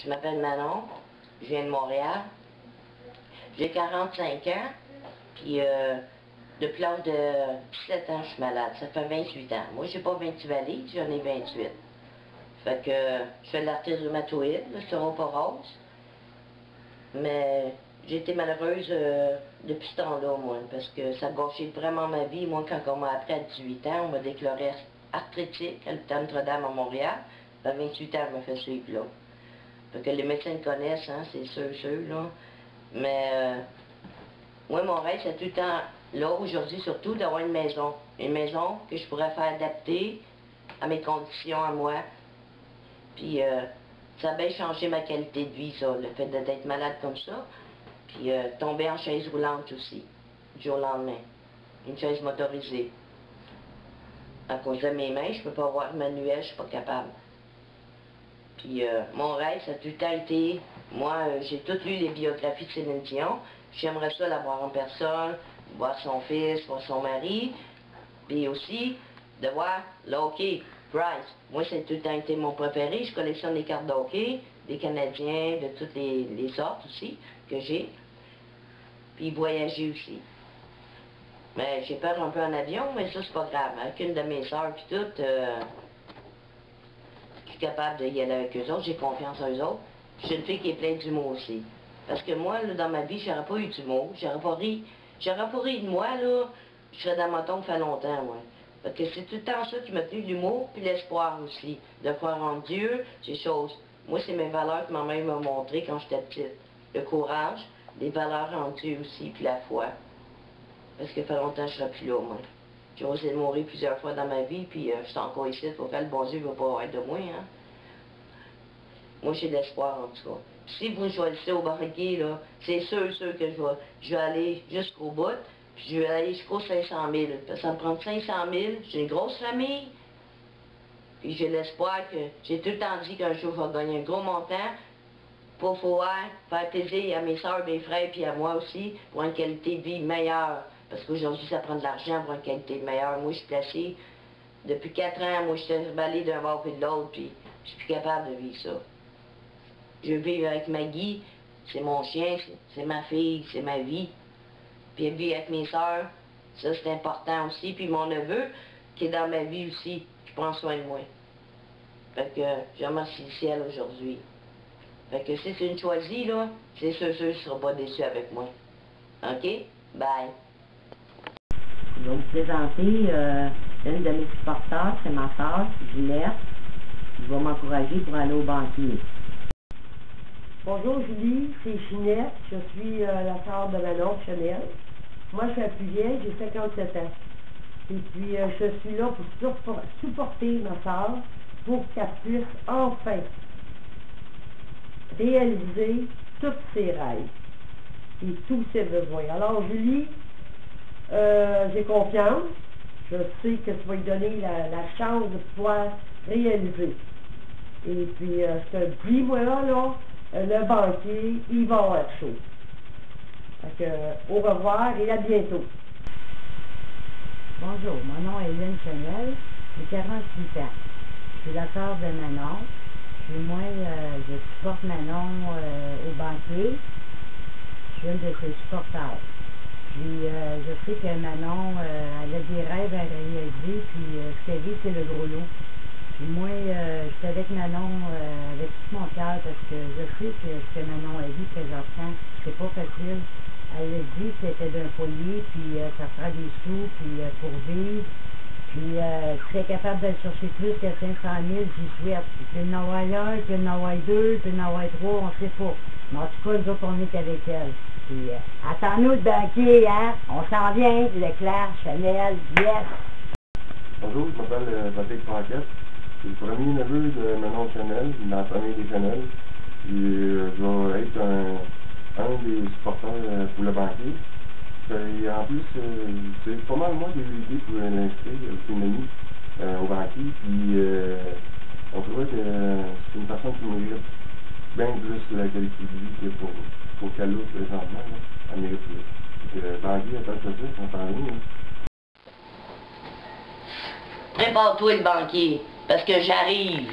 Je m'appelle Manon, je viens de Montréal. J'ai 45 ans, puis depuis l'âge de 17 ans, je suis malade. Ça fait 28 ans. Moi, j'ai pas 28 valides, j'en ai 28. Fait que je fais de l'arthrite rhumatoïde, l'ostéoporose. Mais j'ai été malheureuse depuis ce temps-là, moi, parce que ça a gâché vraiment ma vie. Moi, quand on m'a appris à 18 ans, on m'a déclaré arthritique à l'hôpital Notre-Dame à Montréal. À 28 ans, elle m'a fait suivre là. Fait que les médecins le connaissent, hein, c'est sûr, là. Mais moi, mon rêve, c'est tout le temps, là, aujourd'hui, surtout, d'avoir une maison. Une maison que je pourrais faire adapter à mes conditions, à moi. Puis ça a bien changé ma qualité de vie, ça, le fait d'être malade comme ça. Puis tomber en chaise roulante aussi, du jour au lendemain. Une chaise motorisée. À cause de mes mains, je peux pas avoir manuel, je suis pas capable. Puis mon rêve, ça a tout le temps été, moi, j'ai tout lu les biographies de Céline Dion. J'aimerais ça la voir en personne, voir son fils, voir son mari. Puis aussi, de voir le hockey, Price. Moi, c'est tout le temps été mon préféré. Je collectionne les cartes de hockey, des Canadiens, de toutes les sortes aussi, que j'ai. Puis voyager aussi. Mais j'ai peur un peu en avion, mais ça, c'est pas grave. Avec une de mes sœurs, puis tout, je suis capable d'y aller avec eux autres. J'ai confiance en eux autres. Je suis une fille qui est pleine d'humour aussi. Parce que moi, là, dans ma vie, j'aurais pas eu d'humour. J'aurais pas ri de moi, là. Je serais dans ma tombe fait longtemps, moi. Parce que c'est tout le temps ça qui m'a tenu l'humour, puis l'espoir aussi. De croire en Dieu, ces choses. Moi, c'est mes valeurs que ma mère m'a montrées quand j'étais petite. Le courage, les valeurs en Dieu aussi, puis la foi. Parce que ça fait longtemps que je serais plus là, moi. J'ai osé mourir plusieurs fois dans ma vie, puis je suis encore ici. Faut que le bon Dieu ne va pas être de moi, hein. Moi, j'ai de l'espoir, en tout cas. Si vous me choisissez au banquier, là, c'est sûr que je vais aller jusqu'au bout, puis je vais aller jusqu'aux 500 000. Parce que ça me prend 500 000, j'ai une grosse famille, puis j'ai l'espoir que, j'ai tout le temps dit qu'un jour, je vais gagner un gros montant pour pouvoir faire plaisir à mes soeurs, mes frères, puis à moi aussi, pour une qualité de vie meilleure. Parce qu'aujourd'hui, ça prend de l'argent pour une qualité de meilleure. Moi, je suis placée, depuis 4 ans, moi, je suis emballée d'un bord puis de l'autre, puis je suis plus capable de vivre ça. Je vis avec Maggie, c'est mon chien, c'est ma fille, c'est ma vie. Puis vivre avec mes soeurs, ça c'est important aussi. Puis mon neveu, qui est dans ma vie aussi, qui prend soin de moi. Fait que je remercie le ciel aujourd'hui. Fait que si c'est une choisie, là, c'est sûr que tu ne seras pas déçu avec moi. OK? Bye. Je vais vous présenter une de mes supporters, c'est ma soeur, Ginette. Je vais m'encourager pour aller au banquier. Bonjour Julie, c'est Ginette, je suis la sœur de Manon Chanel. Moi je suis la plus vieille, j'ai 57 ans. Et puis je suis là pour supporter ma sœur pour qu'elle puisse enfin réaliser tous ses rêves et tous ses besoins. Alors Julie, j'ai confiance, je sais que tu vas lui donner la chance de pouvoir réaliser. Et puis je te dis, moi là, le banquier, il va avoir chaud. Fait que, au revoir et à bientôt. Bonjour, mon nom est Lynn Chanel, j'ai 48 ans. Je suis la sœur de Manon. Puis moi, je supporte Manon au banquier. Je suis une de ses supporters. Puis je sais que Manon, elle a des rêves à réaliser, puis ce qu'elle vit, c'est le gros lot. Puis moi, je suis avec Manon avec tout mon cœur parce que je sais que ce que Manon a dit présentement, c'est pas facile. Elle a dit que c'était d'un foyer, puis ça fera des sous, puis pour vivre. Puis si elle est capable d'aller chercher plus que 500 000, j'y souhaite. Puis il y en a un, puis il y en a deux, puis il y en a trois, on sait pas. Mais en tout cas, nous autres, on est avec elle. Puis attends-nous le banquier, hein? On s'en vient, Leclerc, Chanel, yes! Bonjour, je m'appelle Patrick Franquette. Je suis le premier neveu de Manon Chanel, dans la famille des Chanel. Et je vais être un des supporters pour le banquier. Et en plus, c'est pas mal moi qui ai eu l'idée pour l'inscrire avec une amie au banquier. Puis on trouvait que c'est une personne qui mérite bien plus la qualité de vie que pour qu'elle a présentement. Elle mérite plus. Le banquier, attends ça, on s'en vient. Prépare-toi le banquier, parce que j'arrive.